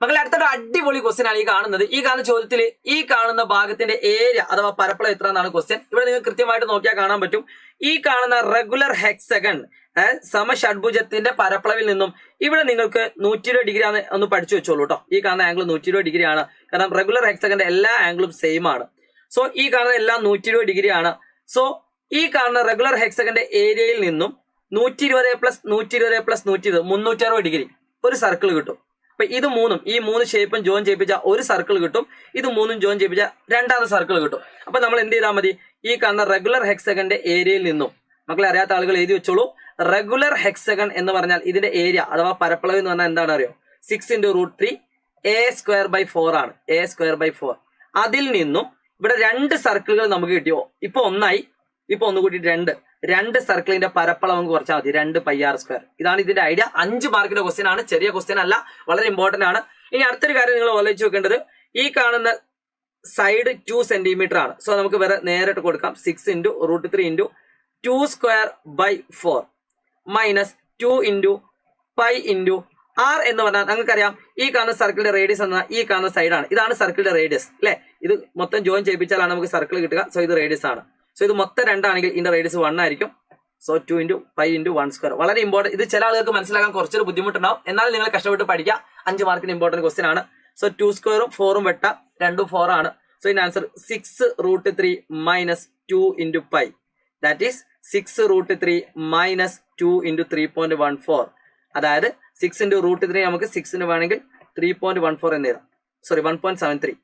മക്കളെ അടുത്തൊരു അടിപൊളി ക്വസ്റ്റ്യൻ ആണ് ഈ കാണുന്നത്. ഈ കാണുന്ന ചോദ്യത്തിൽ ഈ കാണുന്ന ഭാഗത്തിന്റെ ഏരിയ അഥവാ പരപ്പളവ് എത്ര എന്നാണ് ക്വസ്റ്റ്യൻ. ഇവിടെ നിങ്ങൾക്ക് കൃത്യമായിട്ട് നോക്കിയാൽ കാണാൻ പറ്റും. ഈ കാണുന്ന റെഗുലർ ഹെക്സഗൺ സമഷഡ്ഭുജത്തിന്റെ പരപ്പളവിൽ നിന്നും ഇവിടെ നിങ്ങൾക്ക് 120 ഡിഗ്രി ആണ് ഒന്ന് പഠിച്ചു വെച്ചോളൂ കേട്ടോ. ഈ കാണുന്ന ആംഗിൾ 120 ഡിഗ്രി ആണ്. കാരണം റെഗുലർ ഹെക്സഗന്റെ എല്ലാ ആംഗിളും സെയിം ആണ്. സോ ഈ കാണുന്ന എല്ലാം 120 ഡിഗ്രി ആണ്. സോ ഈ കാണുന്ന റെഗുലർ ഹെക്സഗന്റെ ഏരിയയിൽ നിന്നും 120 പ്ലസ് 120 പ്ലസ് 120 360 ഡിഗ്രി ഒരു സർക്കിൾ കിട്ടും. അപ്പൊ ഇത് മൂന്നും ഈ 3 ഷേപ്പും ജോയിൻ ചെയ്യിപ്പിച്ച ഒരു സർക്കിൾ കിട്ടും. ഇത് 3ഉം ജോയിൻ ചെയ്യിപ്പിച്ച രണ്ടാമത്തെ സർക്കിൾ കിട്ടും. അപ്പൊ നമ്മൾ എന്ത് ചെയ്താൽ മതി? ഈ കാണുന്ന റെഗുലർ ഹെക്സഗന്റെ ഏരിയയിൽ നിന്നും, മക്കളെ അറിയാത്ത ആളുകൾ എഴുതി വെച്ചോളൂ, റെഗുലർ ഹെക്സഗൺ എന്ന് പറഞ്ഞാൽ ഇതിന്റെ ഏരിയ അഥവാ പരപ്പളവ് എന്ന് പറഞ്ഞാൽ എന്താണ് അറിയോ? 6 × √3 a²/4 ആണ്. a²/4. അതിൽ നിന്നും ഇവിടെ 2 സർക്കിളുകൾ നമുക്ക് കിട്ടിയോ? ഇപ്പൊ ഒന്നായി, ഇപ്പൊ ഒന്ന് കൂട്ടിയിട്ട് രണ്ട് സർക്കിളിന്റെ പരപ്പളവ് നമുക്ക് കുറച്ചാൽ മതി. 2πr². ഇതാണ് ഇതിന്റെ ഐഡിയ. 5 മാർക്കിന്റെ ക്വസ്റ്റ്യൻ ആണ്. ചെറിയ ക്വസ്റ്റ്യൻ അല്ല, വളരെ ഇമ്പോർട്ടന്റ് ആണ്. ഇനി അടുത്തൊരു കാര്യം നിങ്ങൾ ആലോചിച്ച് വെക്കേണ്ടത്, ഈ കാണുന്ന സൈഡ് 2 സെന്റിമീറ്റർ ആണ്. സോ നമുക്ക് വേറെ നേരിട്ട് കൊടുക്കാം. 6 × √3 × 2²/4 മൈനസ് 2 × π × r എന്ന് പറഞ്ഞാൽ നമുക്കറിയാം ഈ കാണുന്ന സർക്കിളിന്റെ റേഡിയസ് എന്ന ഈ കാണുന്ന സൈഡാണ്. ഇതാണ് സർക്കിളിന്റെ റേഡിയസ് അല്ലെ. ഇത് മൊത്തം ജോയിൻ ചെയ്യിപ്പിച്ചാലാണ് നമുക്ക് സർക്കിൾ കിട്ടുക. സോ ഇത് റേഡിയസ് ആണ്. സോ ഇത് മൊത്തം 2 ആണെങ്കിൽ ഇതിന്റെ റേഡിയസ് 1 ആയിരിക്കും. സോ 2 × π × 1². വളരെ ഇമ്പോർട്ടന്റ്. ഇത് ചില ആളുകൾക്ക് മനസ്സിലാക്കാൻ കുറച്ചൊരു ബുദ്ധിമുട്ടുണ്ടാവും. എന്നാൽ നിങ്ങൾ കഷ്ടപ്പെട്ട് പഠിക്കുക. 5 മാർക്കിന് ഇമ്പോർട്ടന്റ് ക്വസ്റ്റ്യൻ ആണ്. സോ 2² 4ഉം വെട്ടാം. 2ഉം 4 ആണ്. സോ ഇതിന്റെ answer 6 √3 minus 2 × π. That is 6 √3 minus 2 × 3.14. അതായത് 6 × √3 നമുക്ക് 6 വേണമെങ്കിൽ 3.14 എന്ന് എഴുതാം. സോറി 1.73.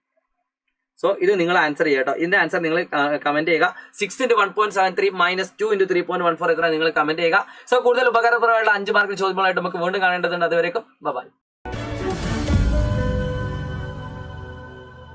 സോ ഇത് നിങ്ങൾ ആൻസർ ചെയ്യുക കേട്ടോ. ഇതിന്റെ ആൻസർ നിങ്ങൾ കമന്റ് ചെയ്യുക. 6 × 1.73 മൈനസ് 2 × 3.14 എത്ര നിങ്ങൾ കമന്റ് ചെയ്യുക. സോ കൂടുതൽ ഉപകാരപ്രദമായുള്ള 5 മാർക്കിന് ചോദ്യങ്ങളായിട്ട് നമുക്ക് വീണ്ടും കാണേണ്ടതുണ്ട്. അതുവരേക്കും ബൈ.